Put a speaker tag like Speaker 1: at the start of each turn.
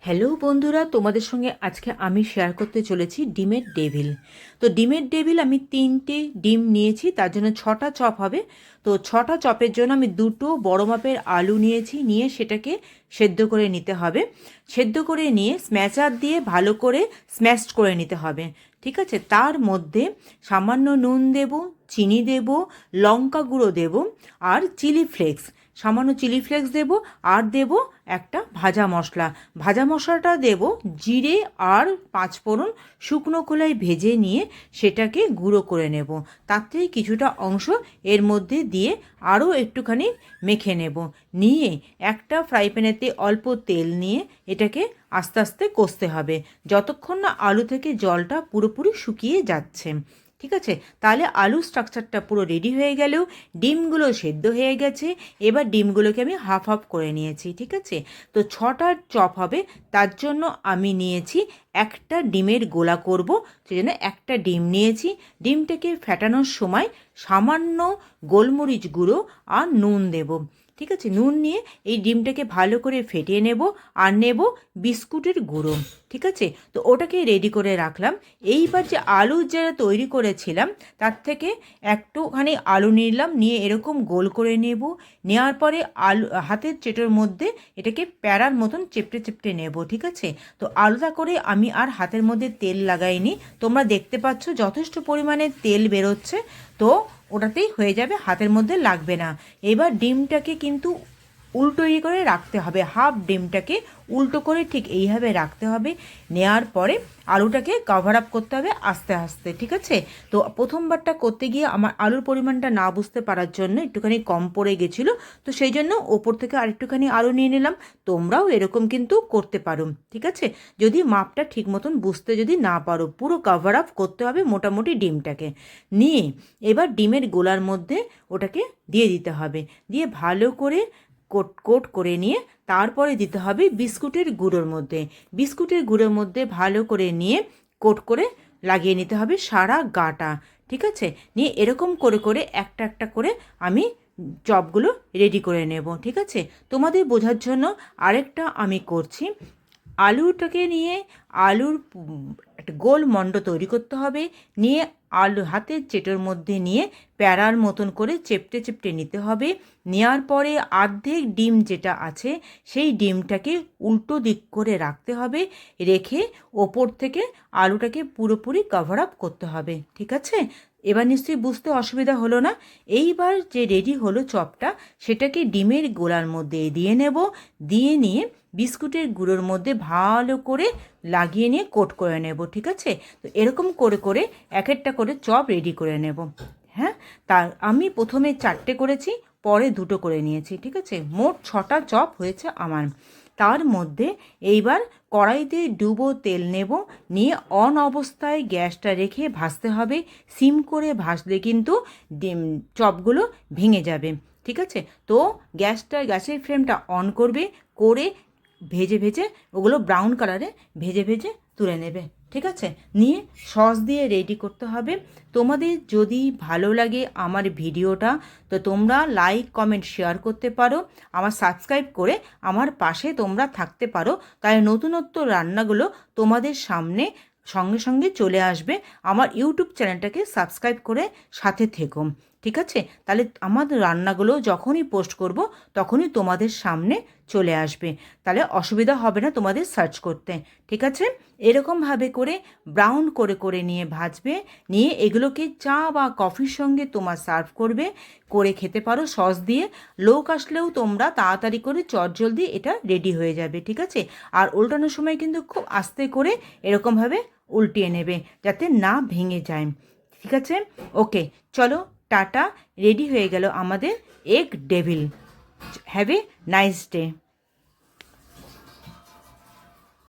Speaker 1: Hello বন্ধুরা, তোমাদের সঙ্গে আজকে আমি শেয়ার করতে চলেছি ডিমের ডেভিল। তো ডিমের ডেভিল আমি 3টে ডিম নিয়েছি, তার জন্য 6টা চপ হবে। তো 6টা চপের জন্য আমি 2টো বড় মাপের আলু নিয়েছি, নিয়ে সেটাকে সেদ্ধ করে নিতে হবে। সেদ্ধ করে নিয়ে স্ম্যাচার দিয়ে ভালো করে স্ম্যাশড করে নিতে হবে। ঠিক আছে, তার মধ্যে সামান্য নুন দেব, চিনি দেব, লঙ্কা গুঁড়ো দেব, আর চিলি ফ্লেক্স, সামান্য চিলি ফ্লেক্স দেব, আর দেব একটা ভাজা মশলা। ভাজা মশলাটা দেব জিরে আর পাঁচফোড়ন শুকনো খোলায় ভেজে নিয়ে সেটাকে গুঁড়ো করে নেব। তার থেকে কিছুটা অংশ এর মধ্যে দিয়ে আরও একটুখানি মেখে নেব। নিয়ে একটা ফ্রাই প্যানেতে অল্প তেল নিয়ে এটাকে আস্তে আস্তে কষতে হবে, যতক্ষণ না আলু থেকে জলটা পুরোপুরি শুকিয়ে যাচ্ছে। ঠিক আছে, তাহলে আলু স্ট্রাকচারটা পুরো রেডি হয়ে গেলেও ডিমগুলো সেদ্ধ হয়ে গেছে। এবার ডিমগুলোকে আমি হাফ হাফ করে নিয়েছি। ঠিক আছে, তো 6টা চপ হবে, তার জন্য আমি নিয়েছি একটা ডিমের গোলা করব, সেই জন্য একটা ডিম নিয়েছি। ডিমটাকে ফেটানোর সময় সামান্য গোলমরিচ গুঁড়ো আর নুন দেব। ঠিক আছে, নুন নিয়ে এই ডিমটাকে ভালো করে ফেটিয়ে নেব, আর নেব বিস্কুটের গুঁড়ো। ঠিক আছে, তো ওটাকে রেডি করে রাখলাম। এইবার যে আলু যেটা তৈরি করেছিলাম তার থেকে একটুখানি আলু নিলাম, নিয়ে এরকম গোল করে নেব। নেওয়ার পরে আলু হাতের চেটোর মধ্যে এটাকে প্যারার মতন চেপটে চেপটে নেব। ঠিক আছে, তো আলাদা করে আমি আর হাতের মধ্যে তেল লাগাইনি। তোমরা দেখতে পাচ্ছ যথেষ্ট পরিমাণে তেল বেরোচ্ছে, তো ওটাতেই হয়ে যাবে, হাতের মধ্যে লাগবে না। এবার ডিমটাকে কিন্তু উল্টো করে রাখতে হবে, হাফ ডিমটাকে উল্টো করে ঠিক এইভাবে রাখতে হবে। নেয়ার পরে আলুটাকে কভার আপ করতে হবে আস্তে আস্তে। ঠিক আছে, তো প্রথমবারটা করতে গিয়ে আমার আলুর পরিমাণটা না বুঝতে পারার জন্য একটুখানি কম পড়ে গেছিলো, তো সেই জন্য ওপর থেকে আরেকটুখানি আলু নিয়ে নিলাম। তোমরাও এরকম কিন্তু করতে পারো। ঠিক আছে, যদি মাপটা ঠিক মতন বুঝতে যদি না পারো, পুরো কভার আপ করতে হবে মোটামুটি ডিমটাকে নিয়ে। এবার ডিমের গোলার মধ্যে ওটাকে দিয়ে দিতে হবে, দিয়ে ভালো করে কোট কোট করে নিয়ে তারপরে দিতে হবে বিস্কুটের গুঁড়োর মধ্যে। বিস্কুটের গুঁড়োর মধ্যে ভালো করে নিয়ে কোট করে লাগিয়ে নিতে হবে সারা গাটা। ঠিক আছে, নিয়ে এরকম করে করে একটা একটা করে আমি চপগুলো রেডি করে নেব। ঠিক আছে, তোমাদের বোঝার জন্য আরেকটা আমি করছি। আলুটাকে নিয়ে আলুর একটা গোল মণ্ড তৈরি করতে হবে, নিয়ে আলু হাতের চেটোর মধ্যে নিয়ে প্যারার মতন করে চেপটে চেপটে নিতে হবে। নেওয়ার পরে অর্ধেক ডিম যেটা আছে সেই ডিমটাকে উল্টো দিক করে রাখতে হবে, রেখে ওপর থেকে আলুটাকে পুরোপুরি কভার আপ করতে হবে। ঠিক আছে, এবার নিশ্চয়ই বুঝতে অসুবিধা হলো না। এইবার যে রেডি হলো চপটা, সেটাকে ডিমের গোলার মধ্যে দিয়ে নেব, দিয়ে নিয়ে বিস্কুটের গুঁড়োর মধ্যে ভালো করে লাগিয়ে নিয়ে কোট করে নেব। ঠিক আছে, তো এরকম করে করে এক একটা করে চপ রেডি করে নেব। হ্যাঁ, তার আমি প্রথমে 4টে করেছি, পরে 2টো করে নিয়েছি। ঠিক আছে, মোট 6টা চপ হয়েছে আমার। তার মধ্যে এইবার কড়াইতে ডুবো তেল নেব, নিয়ে অন অবস্থায় গ্যাসটা রেখে ভাজতে হবে। সিম করে ভাজলে কিন্তু চপগুলো ভেঙে যাবে। ঠিক আছে, তো গ্যাসের ফ্লেমটা অন করবে, করে ভেজে ভেজে ওগুলো ব্রাউন কালারে ভেজে ভেজে তুলে নেবে। ঠিক আছে, নিয়ে সস দিয়ে রেডি করতে হবে। তোমাদের যদি ভালো লাগে আমার ভিডিওটা, তো তোমরা লাইক কমেন্ট শেয়ার করতে পারো, আমার সাবস্ক্রাইব করে আমার পাশে তোমরা থাকতে পারো, তাই নতুনত্ব রান্নাগুলো তোমাদের সামনে সঙ্গে সঙ্গে চলে আসবে। আমার ইউটিউব চ্যানেলটাকে সাবস্ক্রাইব করে সাথে থেকো। ঠিক আছে, তাহলে আমার রান্নাগুলো যখনই পোস্ট করব তখনই তোমাদের সামনে চলে আসবে, তাহলে অসুবিধা হবে না তোমাদের সার্চ করতে। ঠিক আছে, এরকমভাবে করে ব্রাউন করে করে নিয়ে ভাজবে, নিয়ে এগুলোকে চা বা কফির সঙ্গে তোমার সার্ভ করবে, করে খেতে পারো সস দিয়ে। লোক আসলেও তোমরা তাড়াতাড়ি করে চটজলদি এটা রেডি হয়ে যাবে। ঠিক আছে, আর উল্টানোর সময় কিন্তু খুব আস্তে করে এরকমভাবে উল্টিয়ে নেবে যাতে না ভেঙে যায়। ঠিক আছে, ওকে, চলো টাটা, রেডি হয়ে গেল আমাদের egg devil. Have a nice day.